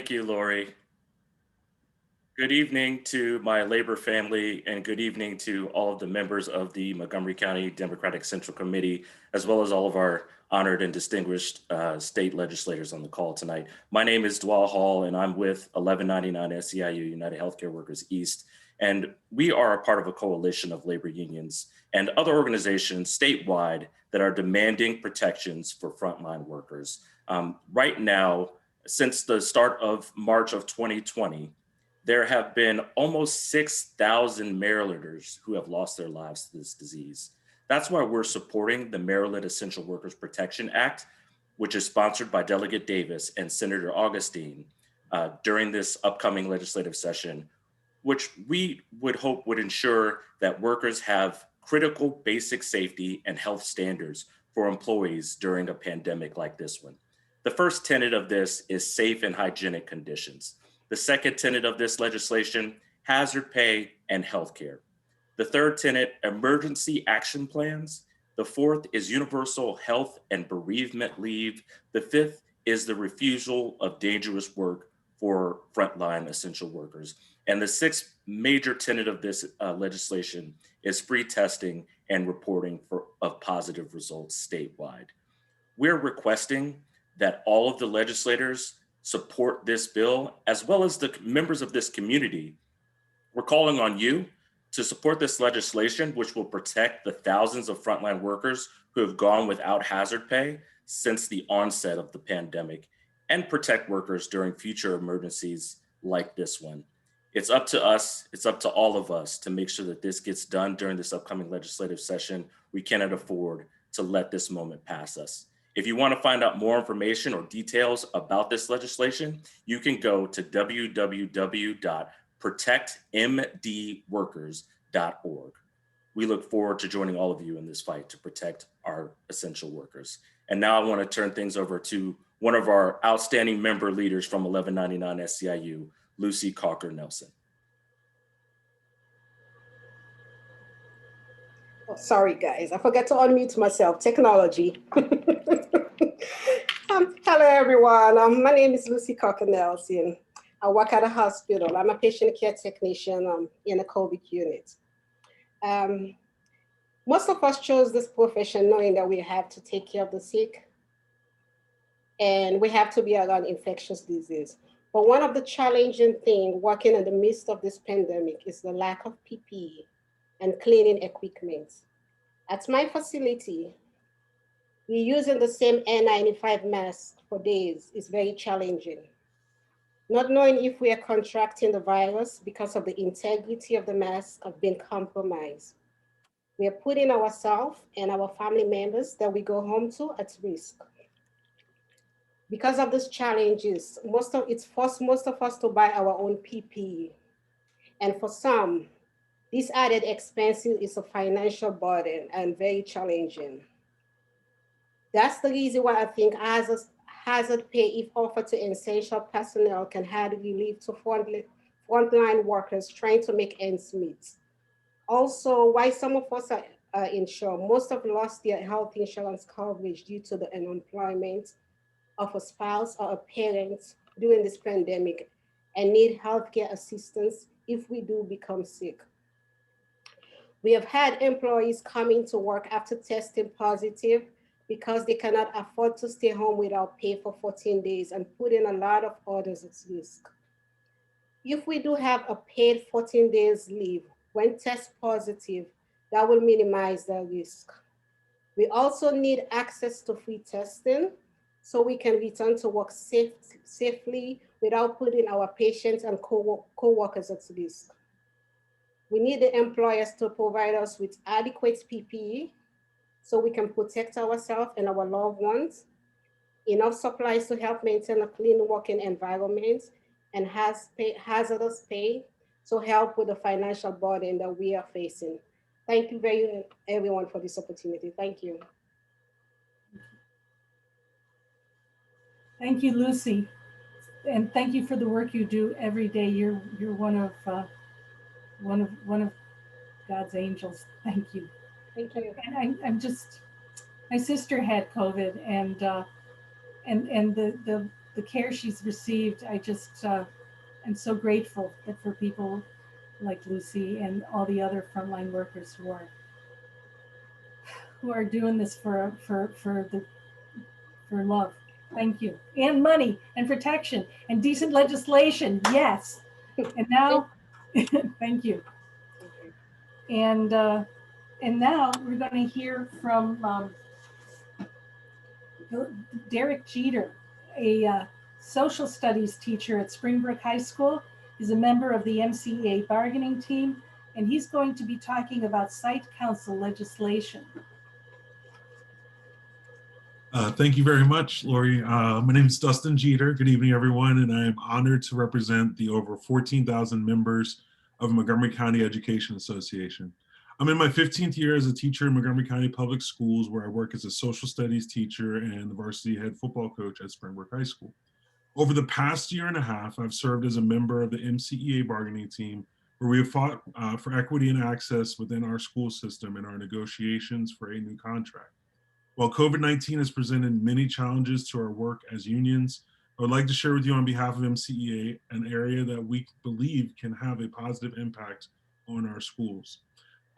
Thank you, Lori. Good evening to my labor family, and good evening to all of the members of the Montgomery County Democratic Central Committee, as well as all of our honored and distinguished state legislators on the call tonight. My name is Dwal Hall, and I'm with 1199 SEIU, United Healthcare Workers East. And we are a part of a coalition of labor unions and other organizations statewide that are demanding protections for frontline workers. Right now, since the start of March of 2020, there have been almost 6,000 Marylanders who have lost their lives to this disease. That's why we're supporting the Maryland Essential Workers Protection Act, which is sponsored by Delegate Davis and Senator Augustine during this upcoming legislative session, which we would hope would ensure that workers have critical basic safety and health standards for employees during a pandemic like this one. The first tenet of this is safe and hygienic conditions. The second tenet of this legislation, hazard pay and healthcare. The third tenet, emergency action plans. The fourth is universal health and bereavement leave. The fifth is the refusal of dangerous work for frontline essential workers. And the sixth major tenet of this legislation is free testing and reporting of positive results statewide. We're requesting that all of the legislators support this bill, as well as the members of this community. We're calling on you to support this legislation, which will protect the thousands of frontline workers who have gone without hazard pay since the onset of the pandemic, and protect workers during future emergencies like this one. It's up to us, it's up to all of us to make sure that this gets done during this upcoming legislative session. We cannot afford to let this moment pass us. If you want to find out more information or details about this legislation, you can go to www.protectmdworkers.org. We look forward to joining all of you in this fight to protect our essential workers. And now I want to turn things over to one of our outstanding member leaders from 1199 SEIU, Lucy Calker-Nelson. Oh, sorry, guys. I forgot to unmute myself. Technology. Hello, everyone. My name is Lucy Calker-Nelson. I work at a hospital. I'm a patient care technician in a COVID unit. Most of us chose this profession knowing that we have to take care of the sick and we have to be around infectious disease. But one of the challenging things working in the midst of this pandemic is the lack of PPE and cleaning equipment. At my facility, we're using the same N95 mask for days. It's very challenging. Not knowing if we are contracting the virus because of the integrity of the mask have been compromised. We are putting ourselves and our family members that we go home to at risk. Because of these challenges, it's forced most of us to buy our own PPE. And for some, this added expense is a financial burden and very challenging. That's the reason why I think hazard pay, if offered to essential personnel, can add relief to frontline workers trying to make ends meet. Also, why some of us are insured, most have lost their health insurance coverage due to the unemployment of a spouse or a parent during this pandemic and need healthcare assistance if we do become sick. We have had employees coming to work after testing positive because they cannot afford to stay home without pay for 14 days and putting a lot of others at risk. If we do have a paid 14 days leave when test positive, that will minimize the risk. We also need access to free testing so we can return to work safely without putting our patients and co-workers at risk. We need the employers to provide us with adequate PPE so we can protect ourselves and our loved ones, enough supplies to help maintain a clean working environment, and hazardous pay to help with the financial burden that we are facing. Thank you everyone for this opportunity. Thank you. Thank you, Lucy. And thank you for the work you do every day. You're one of God's angels. Thank you. Thank you. And I'm just, my sister had COVID, and the the care she's received, I just am so grateful that for people like Lucy and all the other frontline workers who are doing this for love. Thank you. And money and protection and decent legislation. Yes. And now, thank you. And now we're going to hear from Derek Jeter, a social studies teacher at Springbrook High School. He's a member of the MCEA bargaining team, and he's going to be talking about site council legislation. Thank you very much, Lori. My name is Dustin Jeter. Good evening, everyone, and I am honored to represent the over 14,000 members of Montgomery County Education Association. I'm in my 15th year as a teacher in Montgomery County Public Schools, where I work as a social studies teacher and the varsity head football coach at Springbrook High School. Over the past year and a half, I've served as a member of the MCEA bargaining team, where we have fought for equity and access within our school system in our negotiations for a new contract. While COVID-19 has presented many challenges to our work as unions, I would like to share with you on behalf of MCEA an area that we believe can have a positive impact on our schools.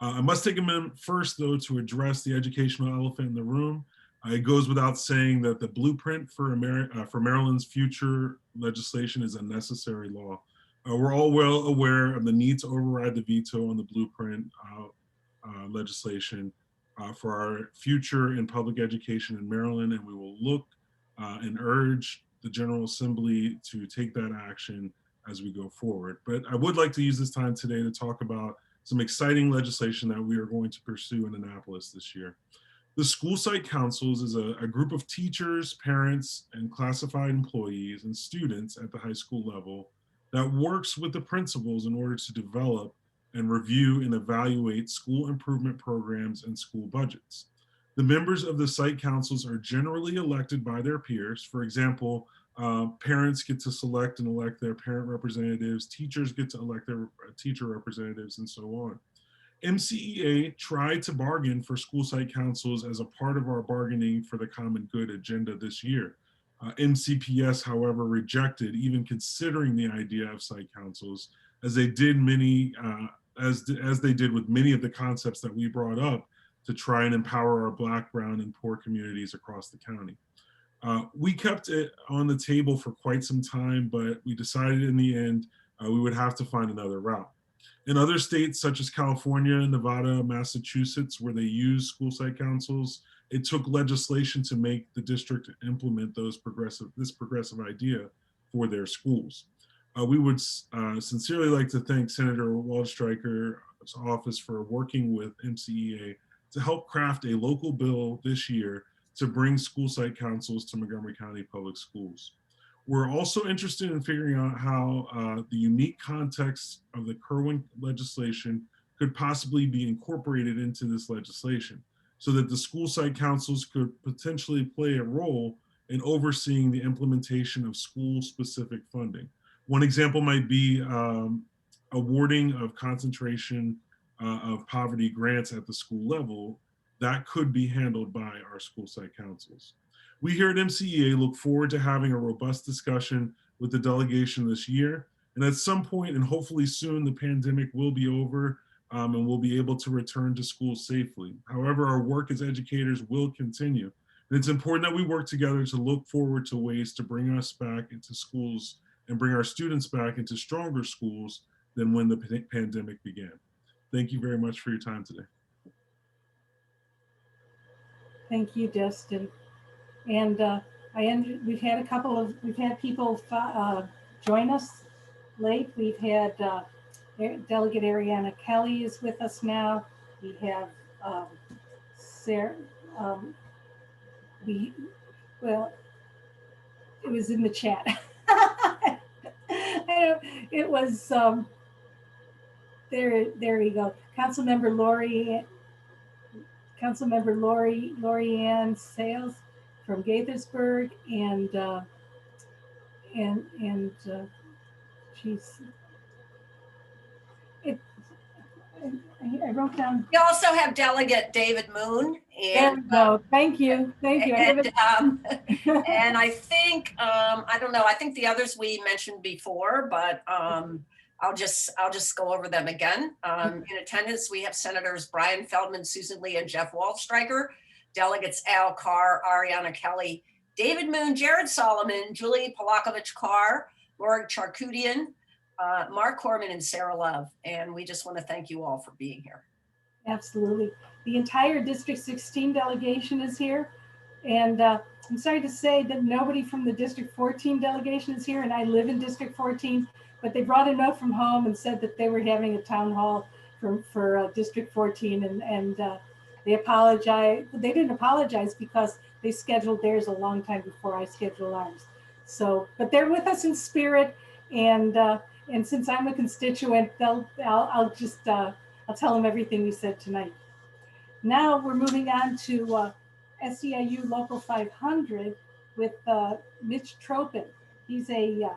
I must take a minute first, though, to address the educational elephant in the room. It goes without saying that the blueprint for Maryland's future legislation is a necessary law. We're all well aware of the need to override the veto on the blueprint legislation for our future in public education in Maryland, and we will look and urge the General Assembly to take that action as we go forward. But I would like to use this time today to talk about some exciting legislation that we are going to pursue in Annapolis this year. The school site councils is a group of teachers, parents, and classified employees and students at the high school level that works with the principals in order to develop and review and evaluate school improvement programs and school budgets. The members of the site councils are generally elected by their peers. For example, parents get to select and elect their parent representatives, teachers get to elect their teacher representatives, and so on. MCEA tried to bargain for school site councils as a part of our bargaining for the common good agenda this year. MCPS, however, rejected even considering the idea of site councils, as they did as they did with many of the concepts that we brought up to try and empower our Black, brown, and poor communities across the county. We kept it on the table for quite some time, but we decided in the end we would have to find another route. In other states such as California, Nevada, Massachusetts, where they use school site councils, it took legislation to make the district implement this progressive idea for their schools. We would sincerely like to thank Senator Waldstreicher's office for working with MCEA to help craft a local bill this year to bring school site councils to Montgomery County Public Schools. We're also interested in figuring out how the unique context of the Kerwin legislation could possibly be incorporated into this legislation so that the school site councils could potentially play a role in overseeing the implementation of school-specific funding. One example might be awarding of concentration of poverty grants at the school level that could be handled by our school site councils. We here at MCEA look forward to having a robust discussion with the delegation this year. And at some point, and hopefully soon, the pandemic will be over and we'll be able to return to school safely. However, our work as educators will continue. And it's important that we work together to look forward to ways to bring us back into schools and bring our students back into stronger schools than when the pandemic began. Thank you very much for your time today. Thank you, Dustin. And we've had people join us late. We've had Delegate Ariana Kelly is with us now. We have Sarah. Well, it was in the chat. It was there you go. Councilmember Lori Ann Sales from Gaithersburg, and she's I wrote down, We also have Delegate David Moon. there we go. Thank you. Thank you. I give it- And I think, I don't know, I think the others we mentioned before, but I'll just go over them again. In attendance, we have Senators Brian Feldman, Susan Lee, and Jeff Waldstreicher. Delegates Al Carr, Ariana Kelly, David Moon, Jared Solomon, Julie Polakovich Carr, Laura Charkoudian, Mark Corman, and Sarah Love. And we just want to thank you all for being here. Absolutely. The entire District 16 delegation is here. And I'm sorry to say that nobody from the District 14 delegation is here, and I live in District 14, but they brought a note from home and said that they were having a town hall for District 14, and they apologize. They didn't apologize because they scheduled theirs a long time before I scheduled ours. So, but they're with us in spirit, and since I'm a constituent, I'll tell them everything we said tonight. Now we're moving on to SEIU Local 500 with Mitch Tropin. He's a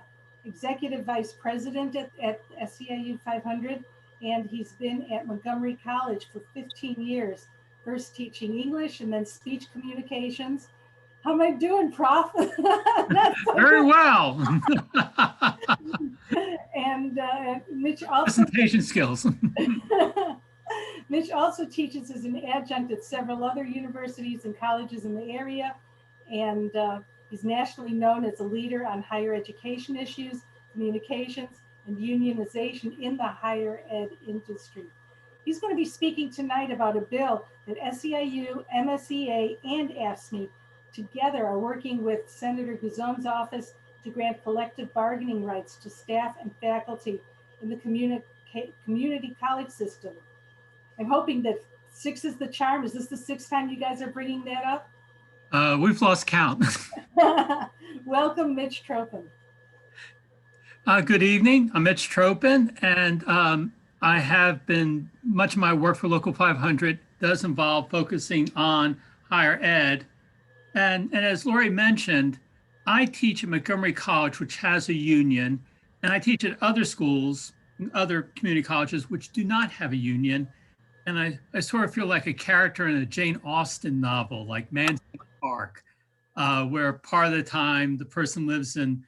executive vice president at SEIU 500, and he's been at Montgomery College for 15 years, first teaching English and then speech communications. How am I doing, Prof? Very well. And Mitch also Presentation skills. Mitch also teaches as an adjunct at several other universities and colleges in the area, and he's nationally known as a leader on higher education issues, communications, and unionization in the higher ed industry. He's going to be speaking tonight about a bill that SEIU, MSEA, and AFSCME together are working with Senator Guzon's office to grant collective bargaining rights to staff and faculty in the community college system. I'm hoping that 6 is the charm. Is this the 6th time you guys are bringing that up? We've lost count. Welcome, Mitch Tropin. Good evening. I'm Mitch Tropin, and I have been, much of my work for Local 500 does involve focusing on higher ed. And as Lori mentioned, I teach at Montgomery College, which has a union, and I teach at other schools, other community colleges, which do not have a union. And I sort of feel like a character in a Jane Austen novel, like Man's Park, where part of the time the person lives in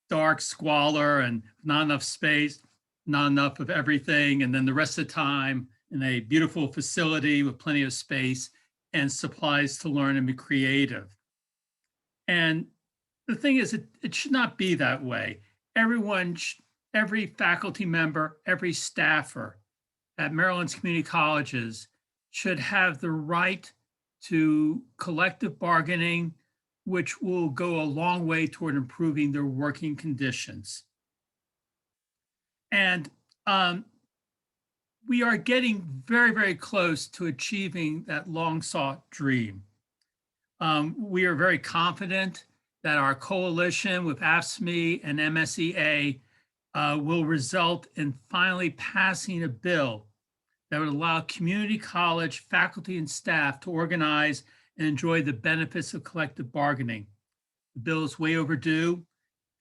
dark squalor and not enough space, not enough of everything. And then the rest of the time in a beautiful facility with plenty of space and supplies to learn and be creative. And the thing is, it should not be that way. Everyone, every faculty member, every staffer at Maryland's community colleges should have the right to collective bargaining, which will go a long way toward improving their working conditions. And we are getting very, very close to achieving that long sought dream. We are very confident that our coalition with AFSCME and MSEA will result in finally passing a bill that would allow community college faculty and staff to organize and enjoy the benefits of collective bargaining. The bill is way overdue,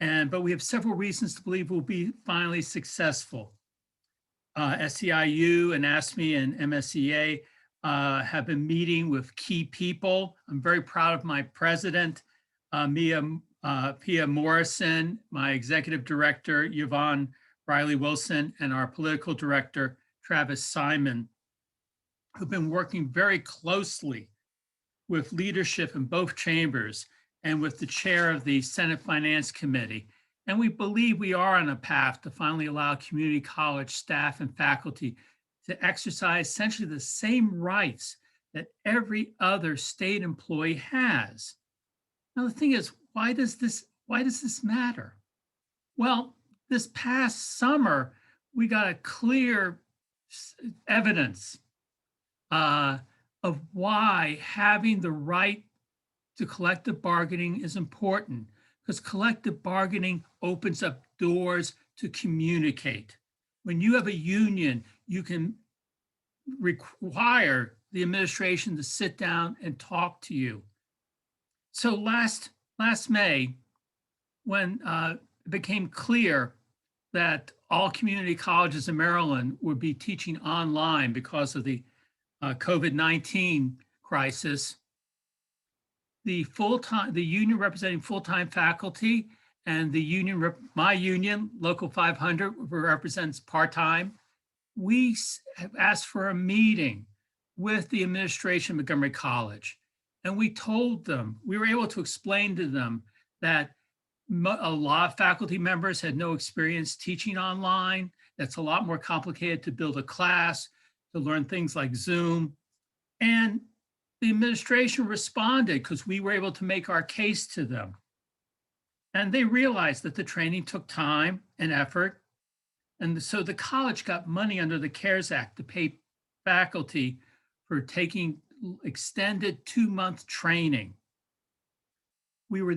but we have several reasons to believe we'll be finally successful. SEIU and AFSCME and MSEA have been meeting with key people. I'm very proud of my president, Pia Morrison, my executive director, Yvonne Riley Wilson, and our political director, Travis Simon, who've been working very closely with leadership in both chambers and with the chair of the Senate Finance Committee. And we believe we are on a path to finally allow community college staff and faculty to exercise essentially the same rights that every other state employee has. Now, the thing is, why does this matter? Well, this past summer, we got a clear evidence of why having the right to collective bargaining is important, because collective bargaining opens up doors to communicate. When you have a union, you can require the administration to sit down and talk to you. So last May, when it became clear that all community colleges in Maryland would be teaching online because of the COVID-19 crisis. The union representing full-time faculty and the union, my union, Local 500, represents part-time. We have asked for a meeting with the administration of Montgomery College. And we told them, we were able to explain to them that a lot of faculty members had no experience teaching online. That's a lot more complicated to build a class, to learn things like Zoom. And the administration responded because we were able to make our case to them. And they realized that the training took time and effort. And so the college got money under the CARES Act to pay faculty for taking extended 2-month training. We were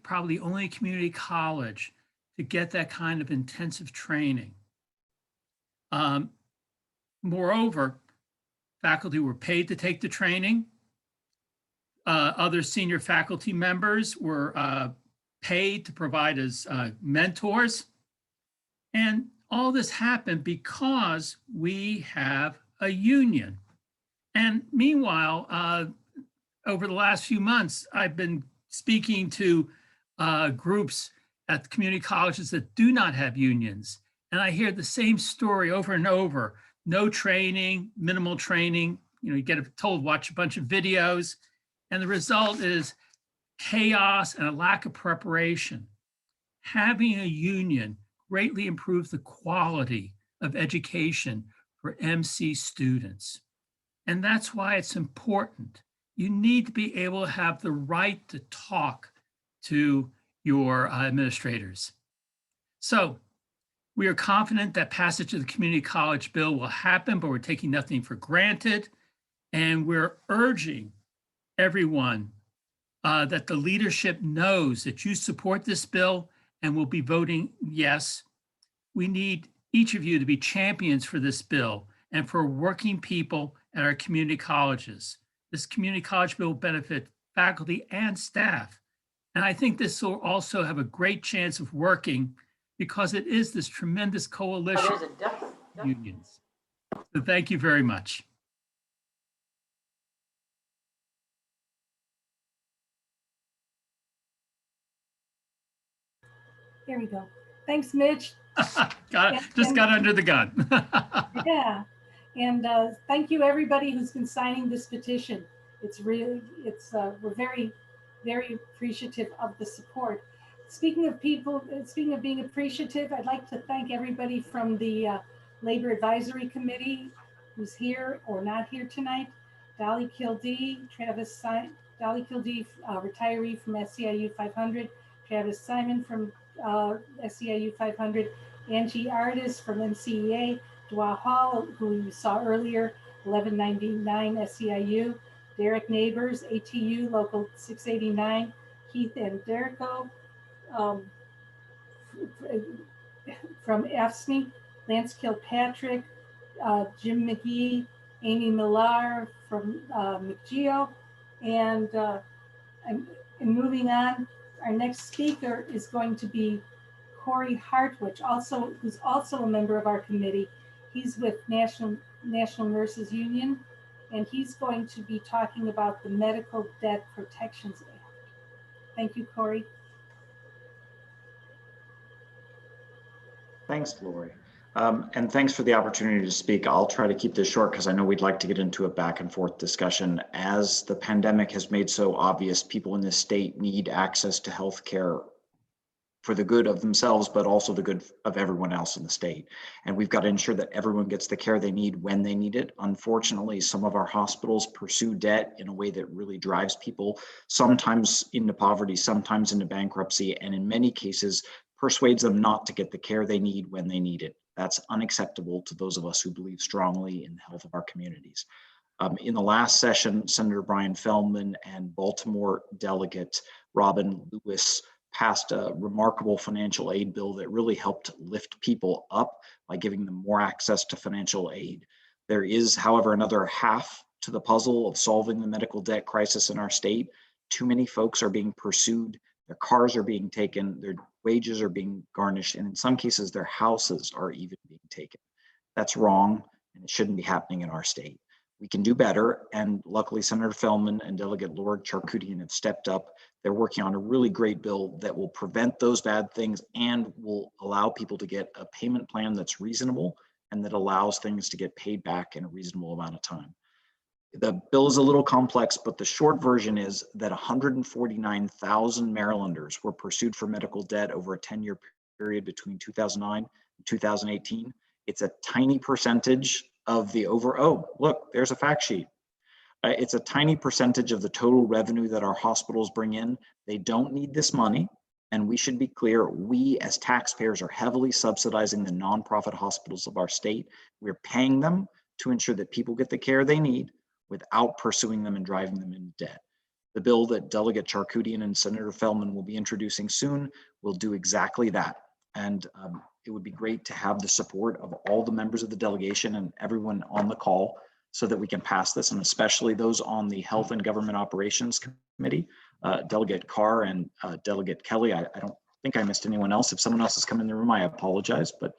probably the only community college to get that kind of intensive training. Moreover, faculty were paid to take the training. Other senior faculty members were paid to provide as mentors. And all this happened because we have a union. And meanwhile, over the last few months, I've been speaking to groups at community colleges that do not have unions. And I hear the same story over and over. No training, minimal training. You get told, watch a bunch of videos. And the result is chaos and a lack of preparation. Having a union greatly improves the quality of education for MC students. And that's why it's important. You need to be able to have the right to talk to your administrators. So we are confident that passage of the community college bill will happen, but we're taking nothing for granted. And we're urging everyone that the leadership knows that you support this bill and will be voting yes. We need each of you to be champions for this bill and for working people at our community colleges. This community college bill will benefit faculty and staff. And I think this will also have a great chance of working because it is this tremendous coalition of unions. So thank you very much. There we go. Thanks, Mitch. Just got under the gun. Yeah. And thank you everybody who's been signing this petition. We're very, very appreciative of the support. Speaking of being appreciative, I'd like to thank everybody from the Labor Advisory Committee who's here or not here tonight. Dolly Kildee, Dolly Kildee, retiree from SEIU 500, Travis Simon from SEIU 500, Angie Artis from MCEA, Dwa Hall, who you saw earlier, 1199 SEIU, Derek Neighbors, ATU Local 689, Keith and Derrico from AFSCME, Lance Kilpatrick, Jim McGee, Amy Millar from McGeo, and moving on, our next speaker is going to be Corey Hartwich, who's also a member of our committee. He's with National Nurses Union, and he's going to be talking about the Medical Debt Protections Act. Thank you, Corey. Thanks, Lori. And thanks for the opportunity to speak. I'll try to keep this short because I know we'd like to get into a back and forth discussion. As the pandemic has made so obvious, people in this state need access to health care for the good of themselves, but also the good of everyone else in the state. And we've got to ensure that everyone gets the care they need when they need it. Unfortunately, some of our hospitals pursue debt in a way that really drives people sometimes into poverty, sometimes into bankruptcy, and in many cases persuades them not to get the care they need when they need it. That's unacceptable to those of us who believe strongly in the health of our communities. In the last session, Senator Brian Feldman and Baltimore delegate Robin Lewis passed a remarkable financial aid bill that really helped lift people up by giving them more access to financial aid. There is, however, another half to the puzzle of solving the medical debt crisis in our state. Too many folks are being pursued, their cars are being taken, their wages are being garnished, and in some cases, their houses are even being taken. That's wrong, and it shouldn't be happening in our state. We can do better, and luckily Senator Feldman and Delegate Lord Charkoudian have stepped up. They're working on a really great bill that will prevent those bad things and will allow people to get a payment plan that's reasonable and that allows things to get paid back in a reasonable amount of time. The bill is a little complex, but the short version is that 149,000 Marylanders were pursued for medical debt over a 10-year period between 2009 and 2018. It's a tiny percentage of the look, there's a fact sheet. It's a tiny percentage of the total revenue that our hospitals bring in. They don't need this money. And we should be clear, we as taxpayers are heavily subsidizing the nonprofit hospitals of our state. We're paying them to ensure that people get the care they need without pursuing them and driving them into debt. The bill that Delegate Charkoudian and Senator Feldman will be introducing soon will do exactly that. And it would be great to have the support of all the members of the delegation and everyone on the call so that we can pass this, and especially those on the Health and Government Operations Committee, Delegate Carr and Delegate Kelly. I don't think I missed anyone else. If someone else has come in the room, I apologize, but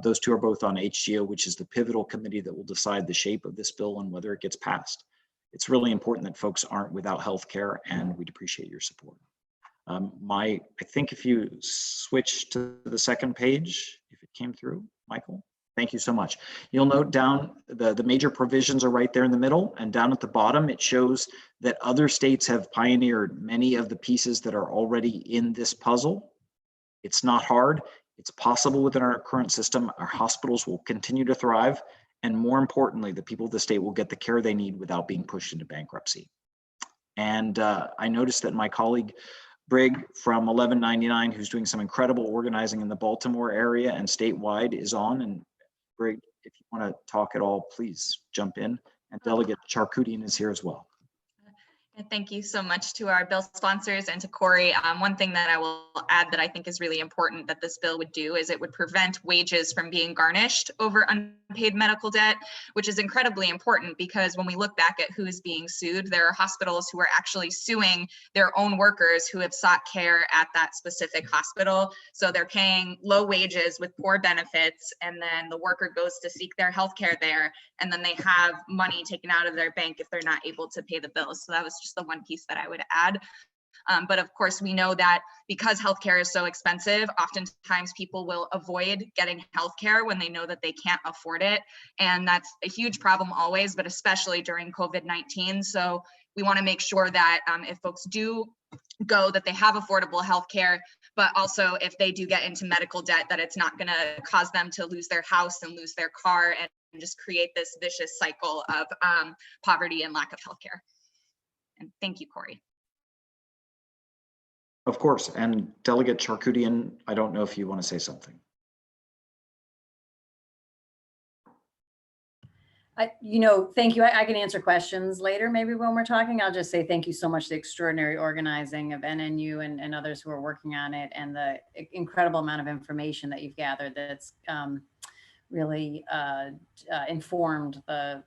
those two are both on HGO, which is the pivotal committee that will decide the shape of this bill and whether it gets passed. It's really important that folks aren't without health care, and we'd appreciate your support. I think if you switch to the second page, if it came through, Michael, thank you so much. You'll note down the major provisions are right there in the middle, and down at the bottom, it shows that other states have pioneered many of the pieces that are already in this puzzle. It's not hard. It's possible within our current system. Our hospitals will continue to thrive, and more importantly, the people of the state will get the care they need without being pushed into bankruptcy. And I noticed that my colleague Brig from 1199, who's doing some incredible organizing in the Baltimore area and statewide, is on. And Brig, if you want to talk at all, please jump in. And Delegate Charkoudian is here as well. Thank you so much to our bill sponsors and to Corey. One thing that I will add that I think is really important that this bill would do is it would prevent wages from being garnished over unpaid medical debt, which is incredibly important because when we look back at who is being sued, there are hospitals who are actually suing their own workers who have sought care at that specific hospital. So they're paying low wages with poor benefits, and then the worker goes to seek their health care there, and then they have money taken out of their bank if they're not able to pay the bills. So that was just the one piece that I would add. But of course, we know that because healthcare is so expensive, oftentimes people will avoid getting healthcare when they know that they can't afford it. And that's a huge problem always, but especially during COVID-19. So we want to make sure that if folks do go, that they have affordable healthcare, but also if they do get into medical debt, that it's not going to cause them to lose their house and lose their car and just create this vicious cycle of poverty and lack of healthcare. And thank you, Corey. Of course, and Delegate Charkoudian, I don't know if you want to say something. Thank you. I can answer questions later, maybe when we're talking. I'll just say thank you so much to the extraordinary organizing of NNU and others who are working on it, and the incredible amount of information that you've gathered that's really informed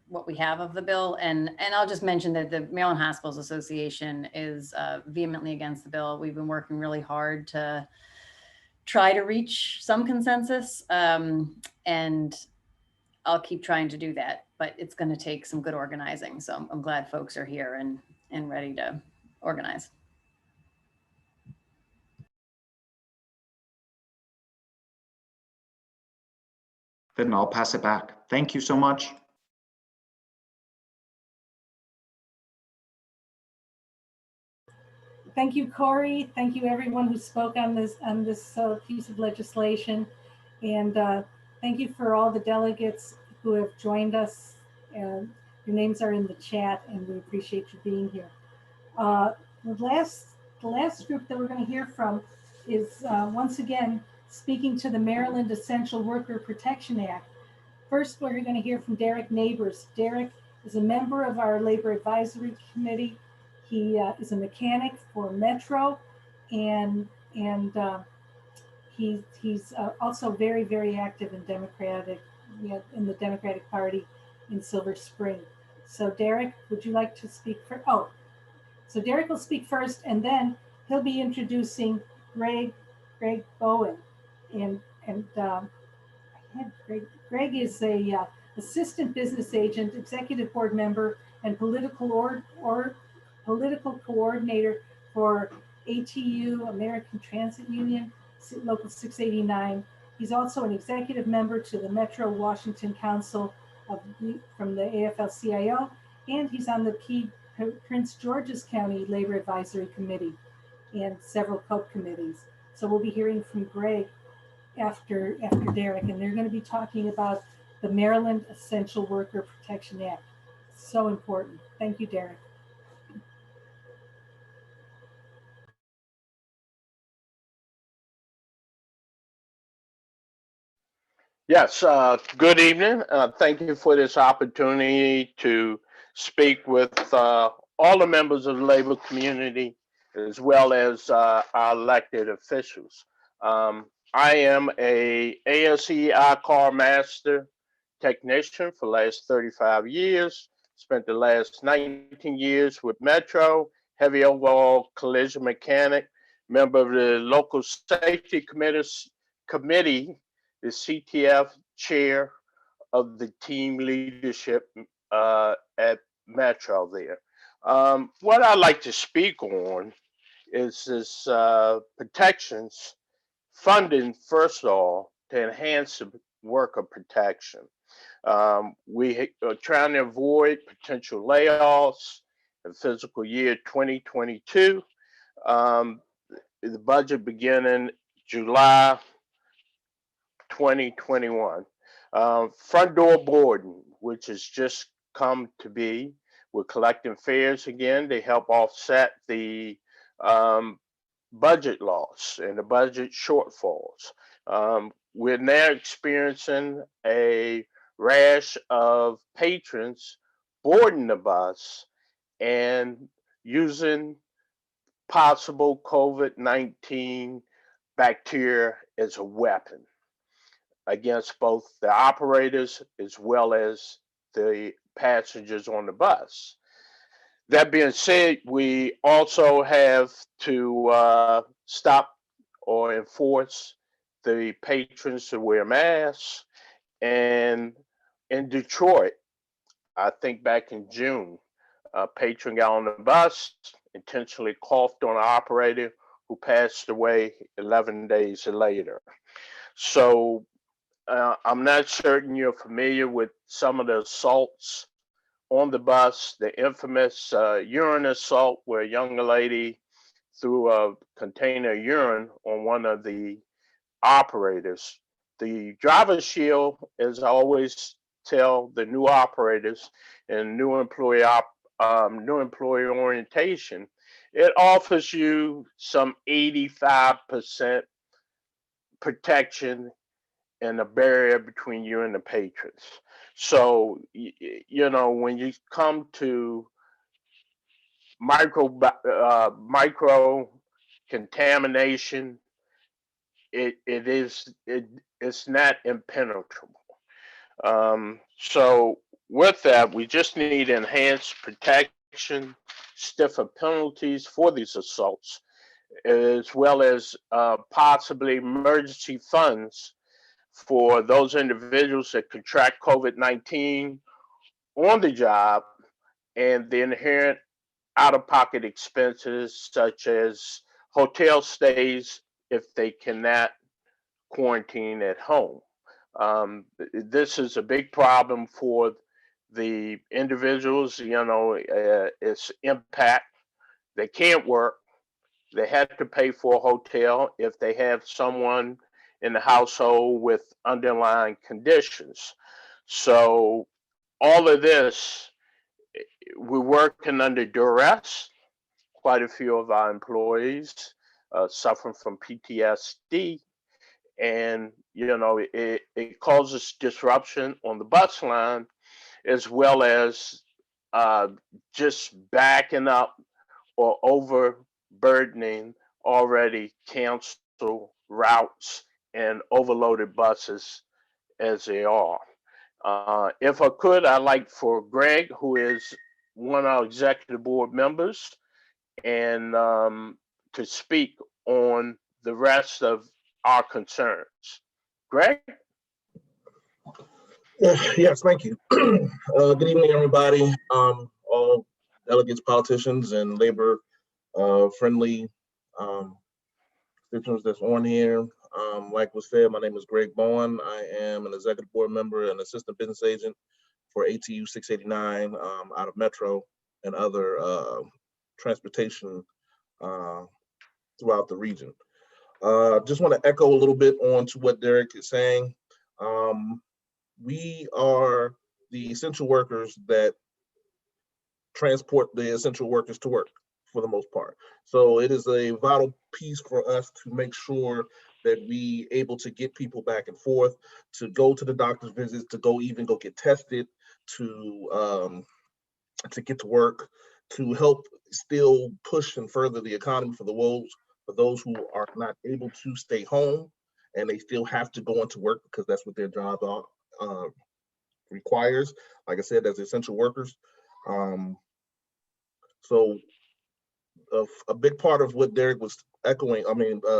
what we have of the bill. And I'll just mention that the Maryland Hospitals Association is vehemently against the bill. We've been working really hard to try to reach some consensus, and I'll keep trying to do that, but it's going to take some good organizing. So I'm glad folks are here and ready to organize. Then I'll pass it back. Thank you so much. Thank you, Corey. Thank you, everyone who spoke on this piece of legislation. And thank you for all the delegates who have joined us. Your names are in the chat, and we appreciate you being here. The last group that we're going to hear from is once again speaking to the Maryland Essential Worker Protection Act. First, we're going to hear from Derek Neighbors. Derek is a member of our Labor Advisory Committee. He is a mechanic for Metro, and he's also very, very active in the Democratic Party in Silver Spring. So Derek, would you like to speak for? So Derek will speak first, and then he'll be introducing Greg Greg Bowen. Greg is a assistant business agent, executive board member, and political coordinator for ATU, American Transit Union, Local 689. He's also an executive member to the Metro Washington Council from the AFL-CIO, and he's on the Prince George's County Labor Advisory Committee and several COPE committees. So we'll be hearing from Greg after Derek, and they're going to be talking about the Maryland Essential Worker Protection Act. So important. Thank you, Derek. Yes, good evening. Thank you for this opportunity to speak with all the members of the labor community, as well as our elected officials. I am a ASE car master technician for the last 35 years. Spent the last 19 years with Metro, heavy overhaul collision mechanic, member of the local safety committee, the CTF chair of the team leadership at Metro there. What I'd like to speak on is this protections funding, first of all, to enhance the worker protection. We are trying to avoid potential layoffs in fiscal year 2022. The budget beginning July 2021. Front door boarding, which has just come to be. We're collecting fares again to help offset the budget loss and the budget shortfalls. We're now experiencing a rash of patrons boarding the bus and using possible COVID-19 bacteria as a weapon against both the operators as well as the passengers on the bus. That being said, we also have to stop or enforce the patrons to wear masks. And in Detroit, I think back in June, a patron got on the bus, intentionally coughed on an operator who passed away 11 days later. So I'm not certain you're familiar with some of the assaults on the bus, the infamous urine assault where a young lady threw a container of urine on one of the operators. The driver's shield, as I always tell the new operators and new employee orientation, it offers you some 85% protection and a barrier between you and the patrons. So, you know, when you come to micro contamination, it's not impenetrable. So with that, we just need enhanced protection, stiffer penalties for these assaults, as well as possibly emergency funds for those individuals that contract COVID-19 on the job and the inherent out-of-pocket expenses such as hotel stays if they cannot quarantine at home. This is a big problem for the individuals, you know, it's impact. They can't work. They have to pay for a hotel if they have someone in the household with underlying conditions. So all of this, we're working under duress. Quite a few of our employees suffering from PTSD, and you know it causes disruption on the bus line, as well as just backing up or overburdening already canceled routes and overloaded buses as they are. If I could, I'd like for Greg, who is one of our executive board members, and to speak on the rest of our concerns. Greg? Yes, thank you. Good evening, everybody. All delegates, politicians, and labor friendly constituents that's on here. Like was said, my name is Greg Bowen. I am an executive board member and assistant business agent for ATU 689 out of Metro and other transportation throughout the region. Just want to echo a little bit on to what Derek is saying. We are the essential workers that transport the essential workers to work for the most part. So it is a vital piece for us to make sure that we able to get people back and forth, to go to the doctor's visits, to go get tested, to get to work, to help still push and further the economy for those who are not able to stay home and they still have to go into work because that's what their jobs are. Requires, like I said, as essential workers. So a big part of what Derek was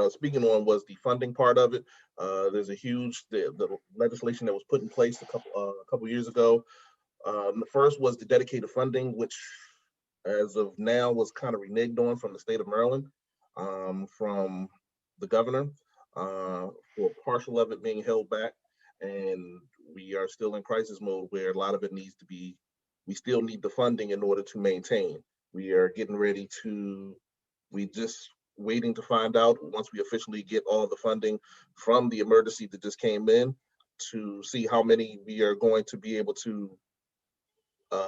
speaking on was the funding part of it. There's a huge, the legislation that was put in place a couple years ago. The first was the dedicated funding, which as of now was kind of reneged on from the state of Maryland, from the governor, for partial of it being held back. And we are still in crisis mode where a lot of it needs to be, we still need the funding in order to maintain. We are getting ready to, we just waiting to find out once we officially get all the funding from the emergency that just came in to see how many we are going to be able to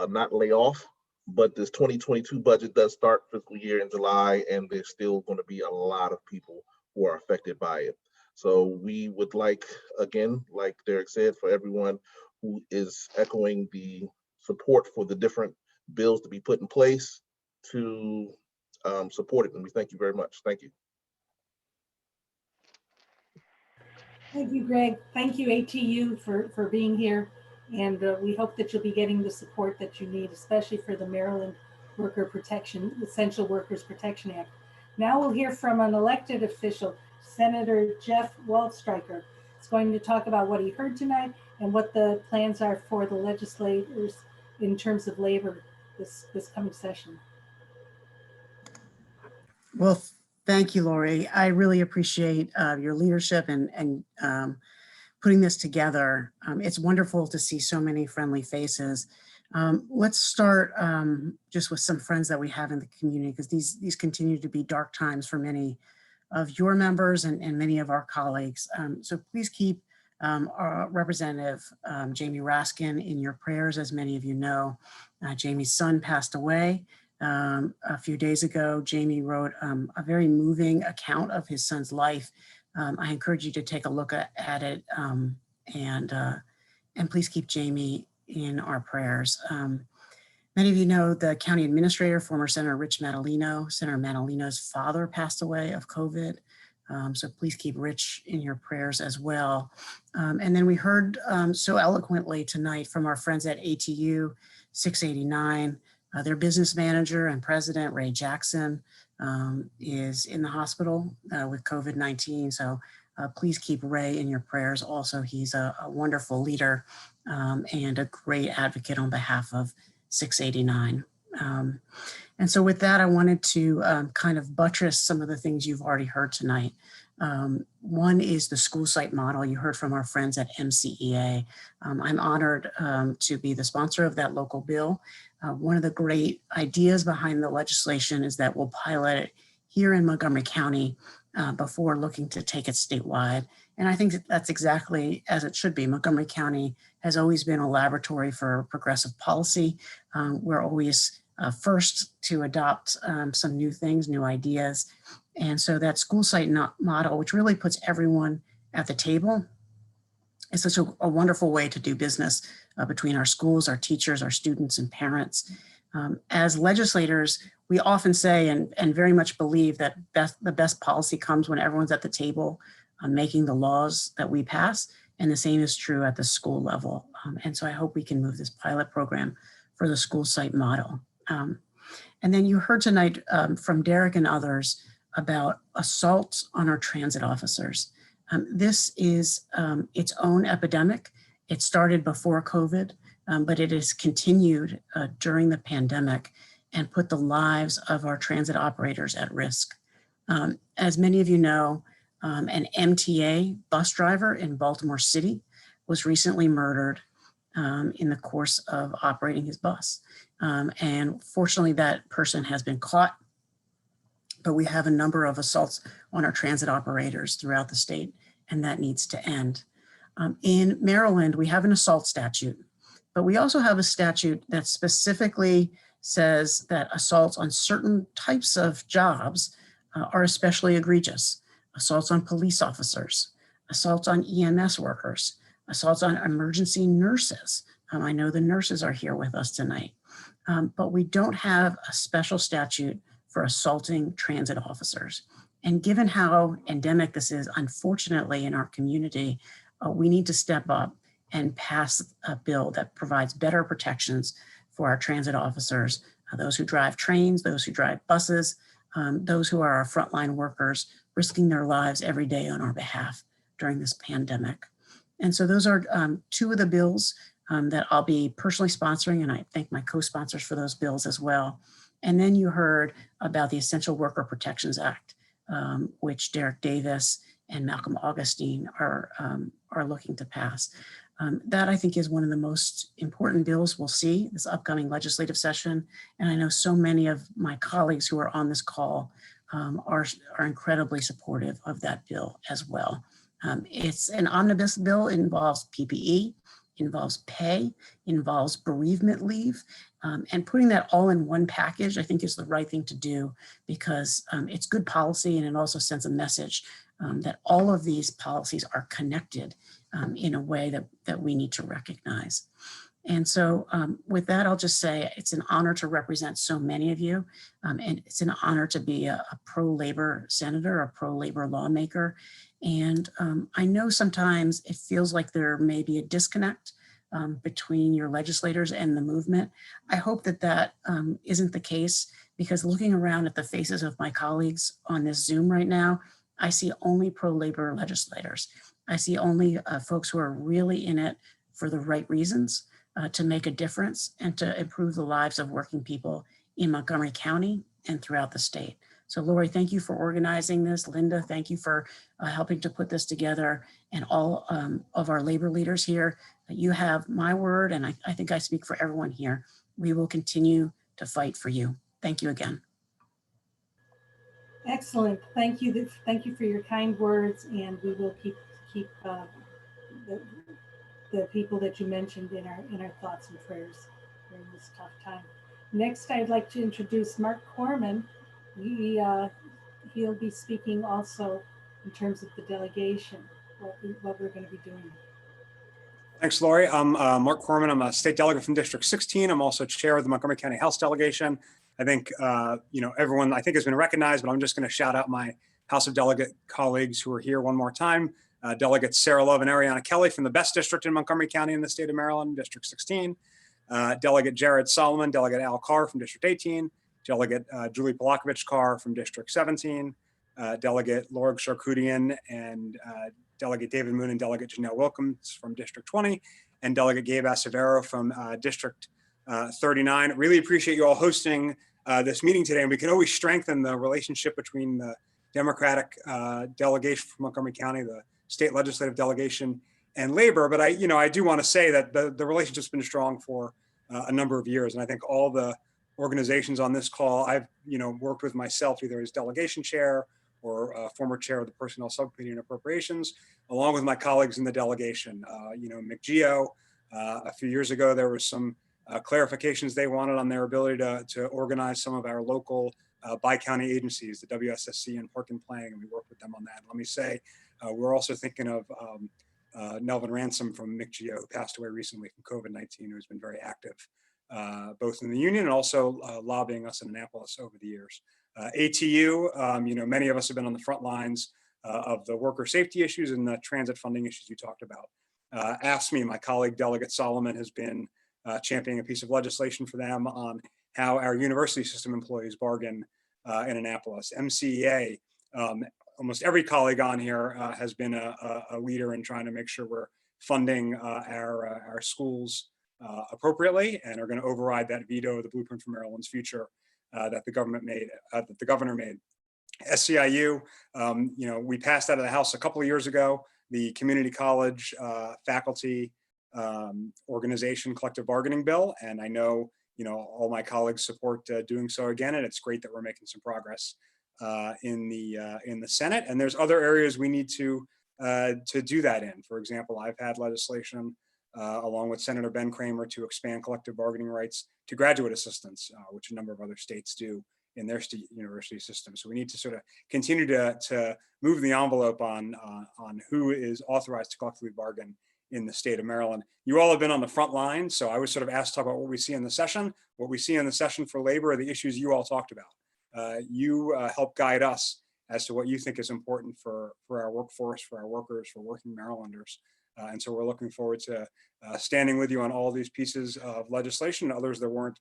not lay off. But this 2022 budget does start fiscal year in July, and there's still going to be a lot of people who are affected by it. So we would like, again, like Derek said, for everyone who is echoing the support for the different bills to be put in place to support it. And we thank you very much. Thank you. Thank you, Greg. Thank you, ATU, for being here. And we hope that you'll be getting the support that you need, especially for the Maryland Essential Workers Protection Act. Now we'll hear from an elected official, Senator Jeff Waldstreicher. He's going to talk about what he heard tonight and what the plans are for the legislators in terms of labor this coming session. Well, thank you, Lori. I really appreciate your leadership and putting this together. It's wonderful to see so many friendly faces. Let's start just with some friends that we have in the community, because these continue to be dark times for many of your members and many of our colleagues. So please keep our Representative Jamie Raskin in your prayers. As many of you know, Jamie's son passed away a few days ago. Jamie wrote a very moving account of his son's life. I encourage you to take a look at it and please keep Jamie in our prayers. Many of you know the county administrator, former Senator Rich Madalino. Senator Madalino's father passed away of COVID. So please keep Rich in your prayers as well. And then we heard so eloquently tonight from our friends at ATU 689. Their business manager and president, Ray Jackson, is in the hospital with COVID-19. So please keep Ray in your prayers. Also, he's a wonderful leader and a great advocate on behalf of 689. And so with that, I wanted to kind of buttress some of the things you've already heard tonight. One is the school site model. You heard from our friends at MCEA. I'm honored to be the sponsor of that local bill. One of the great ideas behind the legislation is that we'll pilot it here in Montgomery County before looking to take it statewide. And I think that's exactly as it should be. Montgomery County has always been a laboratory for progressive policy. We're always first to adopt some new things, new ideas. And so that school site model, which really puts everyone at the table, is such a wonderful way to do business between our schools, our teachers, our students, and parents. As legislators, we often say and very much believe that the best policy comes when everyone's at the table making the laws that we pass, and the same is true at the school level. And so I hope we can move this pilot program for the school site model. And then you heard tonight from Derek and others about assaults on our transit officers. This is its own epidemic. It started before COVID, but it has continued during the pandemic and put the lives of our transit operators at risk. As many of you know, an MTA bus driver in Baltimore City was recently murdered in the course of operating his bus. And fortunately, that person has been caught, but we have a number of assaults on our transit operators throughout the state, and that needs to end. In Maryland, we have an assault statute, but we also have a statute that specifically says that assaults on certain types of jobs are especially egregious. Assaults on police officers, assaults on EMS workers, assaults on emergency nurses. I know the nurses are here with us tonight, but we don't have a special statute for assaulting transit officers. And given how endemic this is, unfortunately, in our community, we need to step up and pass a bill that provides better protections for our transit officers, those who drive trains, those who drive buses, those who are our frontline workers, risking their lives every day on our behalf during this pandemic. And so those are two of the bills that I'll be personally sponsoring, and I thank my co-sponsors for those bills as well. And then you heard about the Essential Worker Protections Act, which Derek Davis and Malcolm Augustine are looking to pass. That I think is one of the most important bills we'll see this upcoming legislative session. And I know so many of my colleagues who are on this call are incredibly supportive of that bill as well. It's an omnibus bill. It involves PPE, involves pay, involves bereavement leave, and putting that all in one package, I think is the right thing to do because it's good policy and it also sends a message that all of these policies are connected in a way that we need to recognize. And so with that, I'll just say it's an honor to represent so many of you. And it's an honor to be a pro-labor senator, a pro-labor lawmaker. And I know sometimes it feels like there may be a disconnect between your legislators and the movement. I hope that that isn't the case, because looking around at the faces of my colleagues on this Zoom right now, I see only pro-labor legislators. I see only folks who are really in it for the right reasons, to make a difference and to improve the lives of working people in Montgomery County and throughout the state. So Lori, thank you for organizing this. Linda, thank you for helping to put this together, and all of our labor leaders here. You have my word, and I think I speak for everyone here. We will continue to fight for you. Thank you again. Excellent. Thank you. Thank you for your kind words, and we will keep the people that you mentioned in our thoughts and prayers during this tough time. Next, I'd like to introduce Mark Corman. He'll be speaking also in terms of the delegation, what we're going to be doing. Thanks, Lori. I'm Mark Corman. I'm a state delegate from District 16. I'm also chair of the Montgomery County House Delegation. I think, everyone I think has been recognized, but I'm just going to shout out my House of Delegate colleagues who are here one more time. Delegates Sarah Love and Ariana Kelly from the best district in Montgomery County in the state of Maryland, District 16. Delegate Jared Solomon, Delegate Al Carr from District 18. Delegate Julie Polakovich Carr from District 17. Delegate Laura Sharkudian and Delegate David Moon and Delegate Janelle Wilkins from District 20. And Delegate Gabe Acevero from District 39. Really appreciate you all hosting this meeting today. And we can always strengthen the relationship between the Democratic delegation from Montgomery County, the state legislative delegation, and labor. But I do want to say that the relationship's been strong for a number of years. And I think all the organizations on this call, I've worked with myself either as delegation chair or former chair of the Personnel Subcommittee on Appropriations, along with my colleagues in the delegation. McGeo, a few years ago, there was some clarifications they wanted on their ability to organize some of our local bi-county agencies, the WSSC and Park and Planning, and we worked with them on that. Let me say, we're also thinking of Nelvin Ransom from McGeo, who passed away recently from COVID-19, who's been very active, both in the union and also lobbying us in Annapolis over the years. ATU, many of us have been on the front lines of the worker safety issues and the transit funding issues you talked about. AFSCME, my colleague Delegate Solomon has been championing a piece of legislation for them on how our university system employees bargain in Annapolis. MCEA, almost every colleague on here has been a leader in trying to make sure we're funding our schools appropriately, and are going to override that veto of the Blueprint for Maryland's Future that the government made, that the governor made. SCIU, we passed out of the House a couple of years ago, the Community College Faculty Organization Collective Bargaining Bill, and I know all my colleagues support doing so again, and it's great that we're making some progress in the Senate. And there's other areas we need to do that in. For example, I've had legislation along with Senator Ben Cramer to expand collective bargaining rights to graduate assistants, which a number of other states do in their state university system. So we need to sort of continue to move the envelope on who is authorized to collectively bargain in the state of Maryland. You all have been on the front line, so I was sort of asked to talk about what we see in the session. What we see in the session for labor are the issues you all talked about. You help guide us as to what you think is important for our workforce, for our workers, for working Marylanders. And so we're looking forward to standing with you on all these pieces of legislation and others that weren't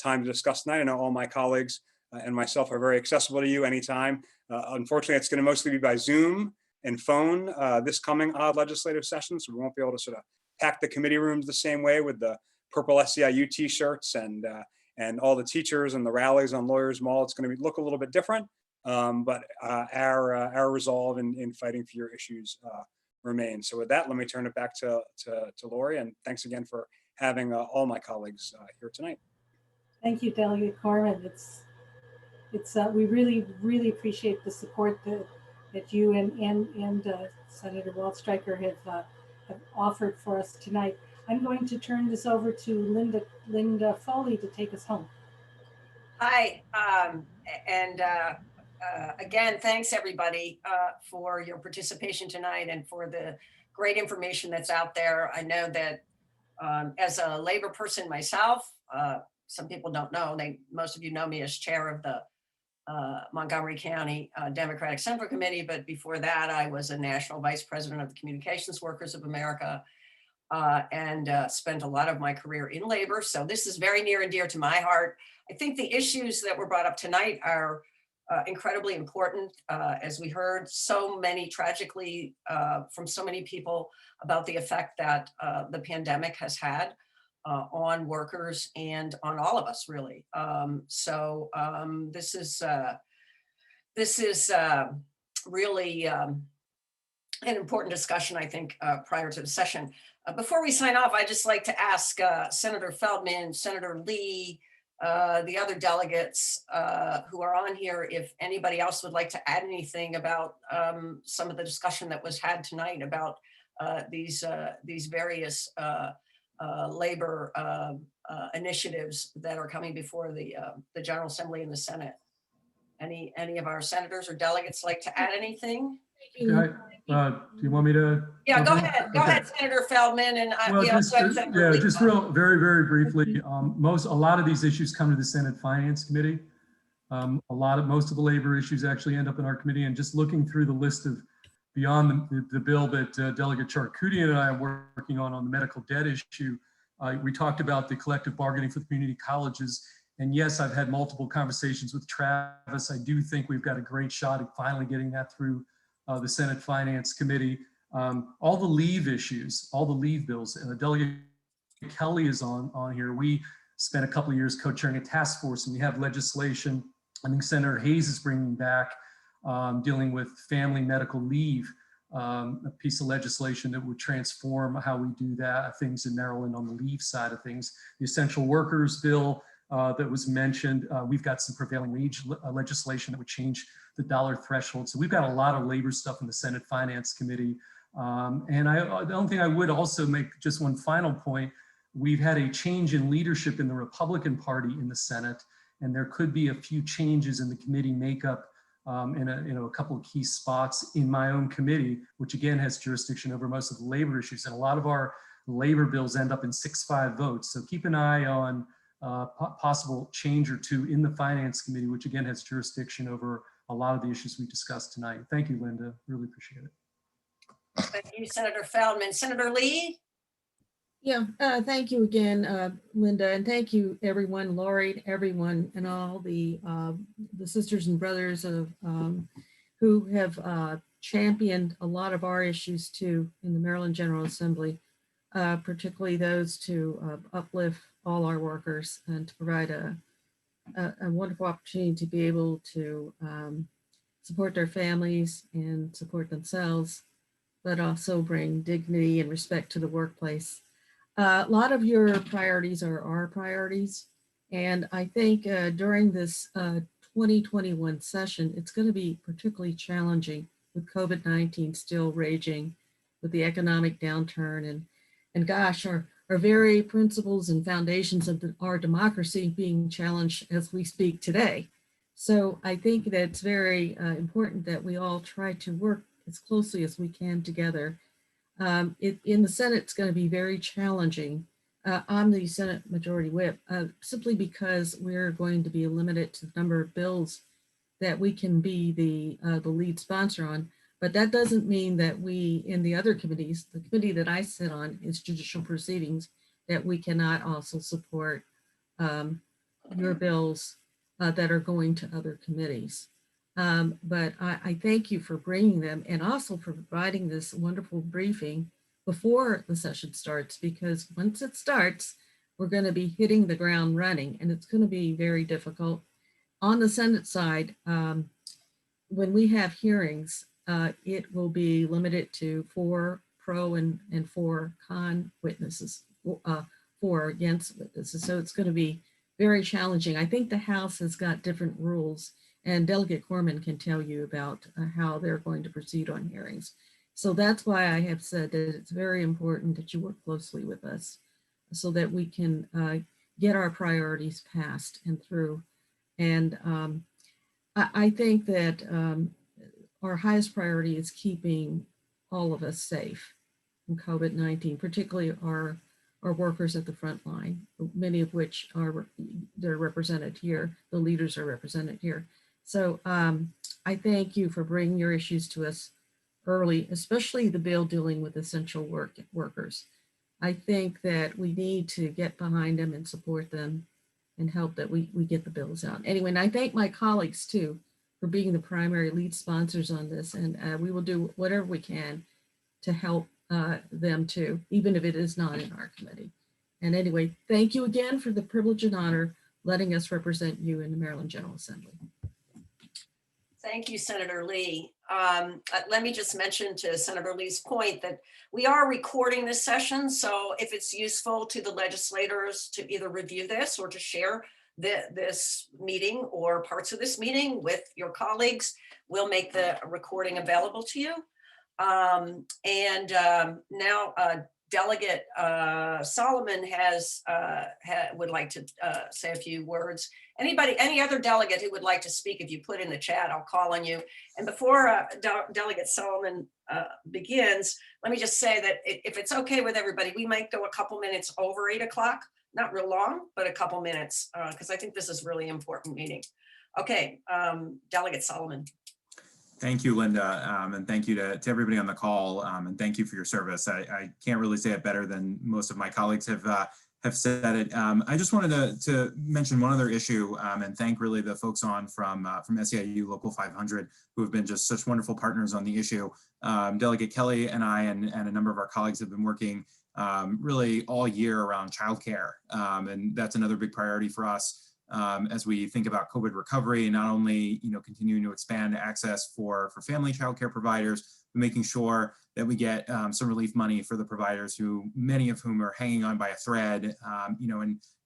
time to discuss tonight. I know all my colleagues and myself are very accessible to you anytime. Unfortunately, it's going to mostly be by Zoom and phone this coming legislative session, so we won't be able to sort of pack the committee rooms the same way with the purple SEIU t-shirts and all the teachers and the rallies on Lawyers Mall. It's going to look a little bit different, but our resolve in fighting for your issues remains. So with that, let me turn it back to Lori, and thanks again for having all my colleagues here tonight. Thank you, Delegate Corman. We really appreciate the support that you and Senator Waldstreicher have offered for us tonight. I'm going to turn this over to Linda Foley to take us home. Hi, again, thanks everybody for your participation tonight and for the great information that's out there. I know that as a labor person myself, some people don't know, most of you know me as chair of the Montgomery County Democratic Central Committee, but before that I was a national vice president of the Communications Workers of America and spent a lot of my career in labor. So this is very near and dear to my heart. I think the issues that were brought up tonight are incredibly important. As we heard so many tragically from so many people about the effect that the pandemic has had on workers and on all of us, really. This is really an important discussion, I think, prior to the session. Before we sign off, I'd just like to ask Senator Feldman, Senator Lee, the other delegates who are on here, if anybody else would like to add anything about some of the discussion that was had tonight about these various labor initiatives that are coming before the General Assembly and the Senate. Any of our senators or delegates like to add anything? Do you want me to? Yeah, go ahead. Go ahead, Senator Feldman, and just very, very briefly. A lot of these issues come to the Senate Finance Committee. Most of the labor issues actually end up in our committee. And just looking through the list of beyond the bill that Delegate Charkoudian and I are working on the medical debt issue, we talked about the collective bargaining for the community colleges. And yes, I've had multiple conversations with Travis. I do think we've got a great shot at finally getting that through the Senate Finance Committee. All the leave issues, all the leave bills, Delegate Kelly is on here. We spent a couple of years co-chairing a task force, and we have legislation I think Senator Hayes is bringing back dealing with family medical leave, a piece of legislation that would transform how we do that, things in Maryland on the leave side of things. The essential workers bill that was mentioned, we've got some prevailing wage legislation that would change the dollar threshold. So we've got a lot of labor stuff in the Senate Finance Committee. And the only thing I would also make just one final point, we've had a change in leadership in the Republican Party in the Senate, and there could be a few changes in the committee makeup in a couple of key spots in my own committee, which again has jurisdiction over most of the labor issues. And a lot of our labor bills end up in 6-5 votes. So keep an eye on possible change or two in the Finance Committee, which again has jurisdiction over a lot of the issues we discussed tonight. Thank you, Linda. Really appreciate it. Thank you, Senator Feldman. Senator Lee? Yeah, thank you again, Linda, and thank you everyone, Lori, everyone, and all the sisters and brothers of who have championed a lot of our issues too in the Maryland General Assembly, particularly those to uplift all our workers and to provide a wonderful opportunity to be able to support their families and support themselves, but also bring dignity and respect to the workplace. A lot of your priorities are our priorities. And I think during this 2021 session, it's going to be particularly challenging with COVID-19 still raging, with the economic downturn and gosh, our very principles and foundations of our democracy being challenged as we speak today. So I think that it's very important that we all try to work as closely as we can together. In the Senate, it's going to be very challenging. I'm the Senate Majority Whip, simply because we're going to be limited to the number of bills that we can be the lead sponsor on. But that doesn't mean that we, in the other committees, the committee that I sit on is Judicial Proceedings, that we cannot also support your bills that are going to other committees. But I thank you for bringing them and also for providing this wonderful briefing before the session starts, because once it starts, we're going to be hitting the ground running and it's going to be very difficult. On the Senate side, when we have hearings, it will be limited to 4 pro and 4 con witnesses, 4 against witnesses. So it's going to be very challenging. I think the House has got different rules, and Delegate Corman can tell you about how they're going to proceed on hearings. So that's why I have said that it's very important that you work closely with us so that we can get our priorities passed and through. And I think that our highest priority is keeping all of us safe from COVID-19, particularly our workers at the front line, many of which they're represented here. The leaders are represented here. So I thank you for bringing your issues to us early, especially the bill dealing with essential workers. I think that we need to get behind them and support them and help that we get the bills out. Anyway, and I thank my colleagues too for being the primary lead sponsors on this, and we will do whatever we can to help them too, even if it is not in our committee. And anyway, thank you again for the privilege and honor letting us represent you in the Maryland General Assembly. Thank you, Senator Lee. Let me just mention to Senator Lee's point that we are recording this session. So if it's useful to the legislators to either review this or to share this meeting or parts of this meeting with your colleagues, we'll make the recording available to you. Now Delegate Solomon would like to say a few words. Any other delegate who would like to speak, if you put in the chat, I'll call on you. And before Delegate Solomon begins, let me just say that if it's okay with everybody, we might go a couple minutes over 8 o'clock, not real long, but a couple minutes, because I think this is a really important meeting. Okay, Delegate Solomon. Thank you, Linda, and thank you to everybody on the call, and thank you for your service. I can't really say it better than most of my colleagues have said it. I just wanted to mention one other issue and thank really the folks on from SEIU Local 500 who have been just such wonderful partners on the issue. Delegate Kelly and I and a number of our colleagues have been working really all year around childcare, and that's another big priority for us. As we think about COVID recovery, not only continuing to expand access for family childcare providers, but making sure that we get some relief money for the providers who, many of whom are hanging on by a thread,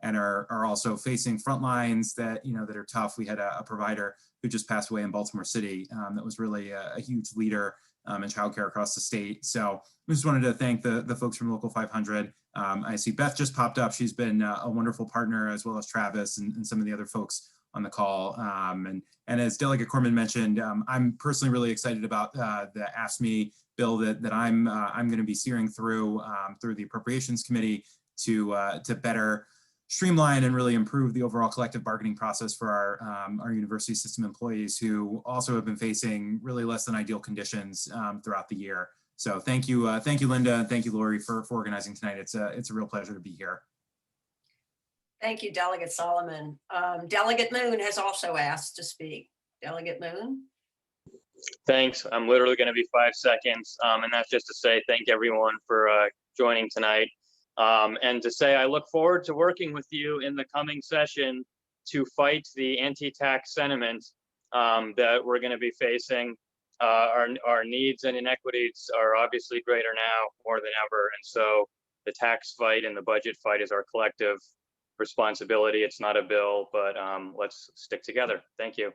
and are also facing front lines that that are tough. We had a provider who just passed away in Baltimore City that was really a huge leader in childcare across the state. So we just wanted to thank the folks from Local 500. I see Beth just popped up. She's been a wonderful partner, as well as Travis and some of the other folks on the call. And as Delegate Corman mentioned, I'm personally really excited about the AFSCME bill that I'm going to be steering through the Appropriations Committee to better streamline and really improve the overall collective bargaining process for our university system employees who also have been facing really less than ideal conditions throughout the year. So thank you, Linda, and thank you, Lori, for organizing tonight. It's a real pleasure to be here. Thank you, Delegate Solomon. Delegate Moon has also asked to speak. Delegate Moon. Thanks. I'm literally going to be 5 seconds. And that's just to say thank everyone for joining tonight. And to say I look forward to working with you in the coming session to fight the anti-tax sentiment that we're going to be facing. Our needs and inequities are obviously greater now more than ever. And so the tax fight and the budget fight is our collective responsibility. It's not a bill, but let's stick together. Thank you.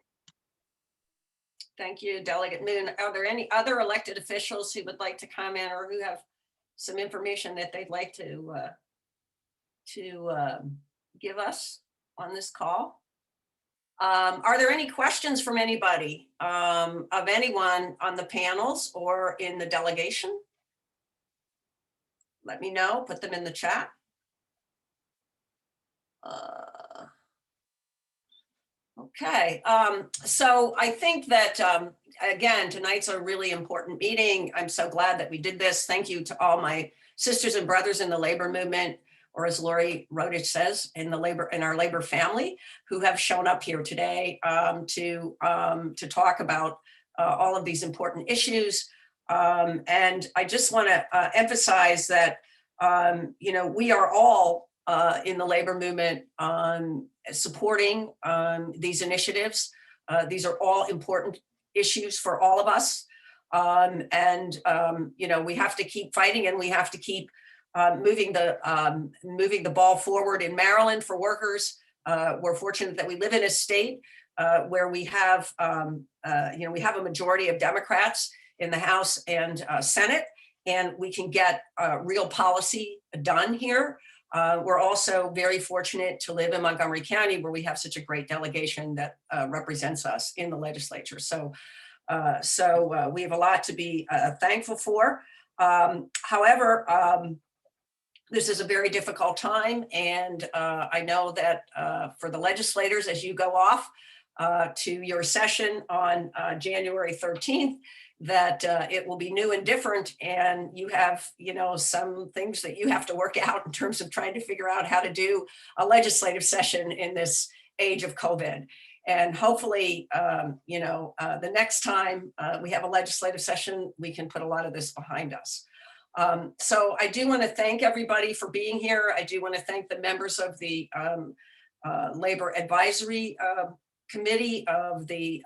Thank you, Delegate Moon. Are there any other elected officials who would like to comment or who have some information that they'd like to give us on this call? Are there any questions from anybody, of anyone on the panels or in the delegation? Let me know, put them in the chat. Okay, so I think that, again, tonight's a really important meeting. I'm so glad that we did this. Thank you to all my sisters and brothers in the labor movement, or as Lori Rodich says, in our labor family, who have shown up here today to talk about all of these important issues. And I just want to emphasize that, we are all in the labor movement supporting these initiatives. These are all important issues for all of us. We have to keep fighting, and we have to keep moving the ball forward in Maryland for workers. We're fortunate that we live in a state where we have a majority of Democrats in the House and Senate, and we can get real policy done here. We're also very fortunate to live in Montgomery County, where we have such a great delegation that represents us in the legislature. So we have a lot to be thankful for. However, this is a very difficult time, and I know that for the legislators, as you go off to your session on January 13th, that it will be new and different, and you have, some things that you have to work out in terms of trying to figure out how to do a legislative session in this age of COVID. And hopefully, the next time we have a legislative session, we can put a lot of this behind us. So I do want to thank everybody for being here. I do want to thank the members of the Labor Advisory Committee of the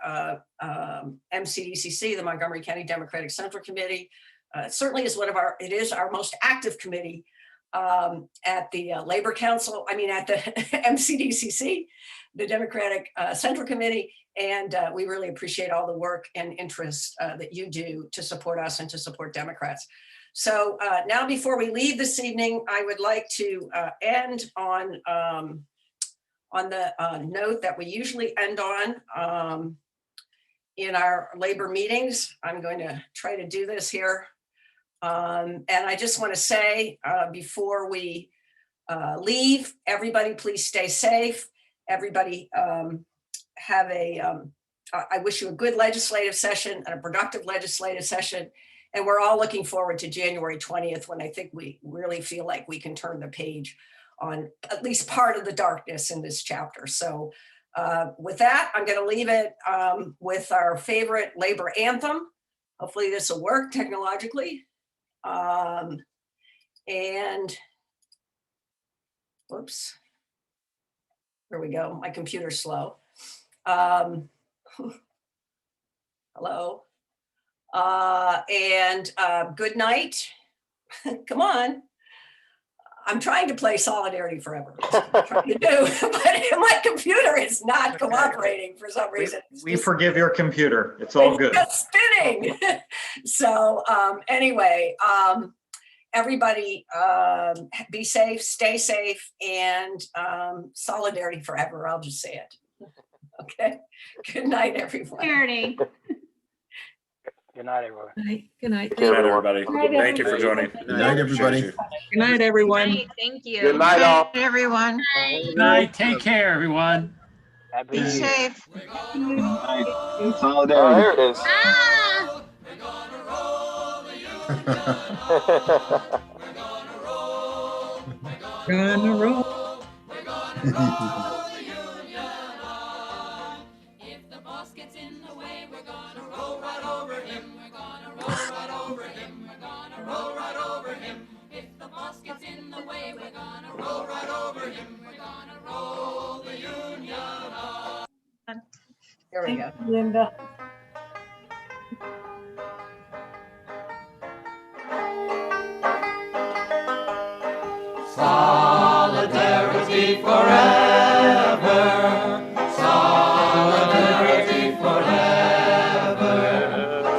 MCDCC, the Montgomery County Democratic Central Committee. It certainly is it is our most active committee at the Labor Council, at the MCDCC, the Democratic Central Committee. And we really appreciate all the work and interest that you do to support us and to support Democrats. So now, before we leave this evening, I would like to end on the note that we usually end on in our labor meetings. I'm going to try to do this here. And I just want to say before we leave, everybody please stay safe. Everybody I wish you a good legislative session and a productive legislative session. And we're all looking forward to January 20th, when I think we really feel like we can turn the page on at least part of the darkness in this chapter. So with that, I'm going to leave it with our favorite labor anthem. Hopefully this will work technologically. And whoops, there we go. My computer's slow. Hello. Good night. Come on. I'm trying to play Solidarity Forever. That's what I'm trying to do, but my computer is not cooperating for some reason. We forgive your computer. It's all good. It's spinning. So anyway, everybody be safe, stay safe, and Solidarity Forever. I'll just say it. Okay. Good night, everyone. Charity. Good night, everyone. Good night. Good night, everybody. Thank you for joining. Good night, everybody. Appreciate you. Good night, everyone. Good night, thank you. Good night, all. everyone. Good night. Take care, everyone. Happy Be New Year. safe. Good night. In solidarity. There it is. Ah! We're gonna roll the Gonna roll. If the boss gets in the way, we're gonna roll right over him. We're gonna roll right over him. We're gonna roll right over him. If the boss gets in the way, we're gonna roll right over him. We're gonna roll the union on. Here we go. Thank you, Linda. Solidarity forever. Solidarity forever.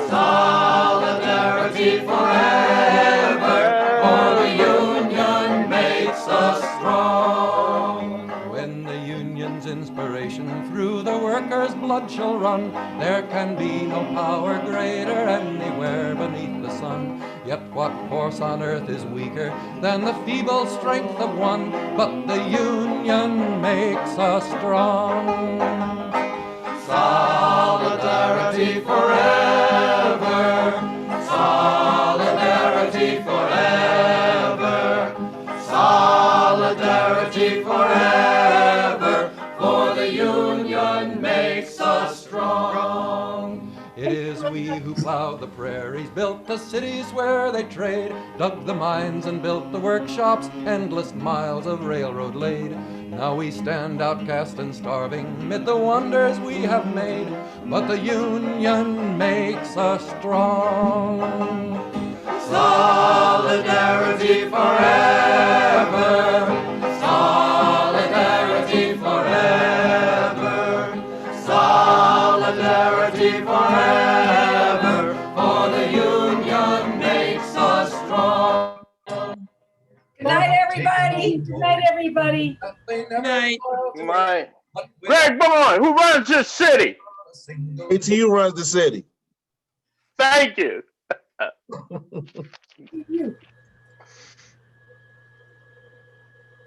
Solidarity forever. For the union makes us strong. When the union's inspiration through the workers' blood shall run, there can be no power greater anywhere beneath the sun. Yet what force on earth is weaker than the feeble strength of one? But the union makes us strong. Solidarity forever. Solidarity forever. Solidarity forever. For the union makes us strong. It is we who plowed the prairies, built the cities where they trade, dug the mines and built the workshops, endless miles of railroad laid. Now we stand outcast and starving mid the wonders we have made, but the union makes us strong. Solidarity forever. Solidarity forever. Solidarity forever. For the union makes us strong. Good night, everybody. Good night, everybody. Good night. My Greg Bowen, who runs this city? ATU runs the city. Thank you. You.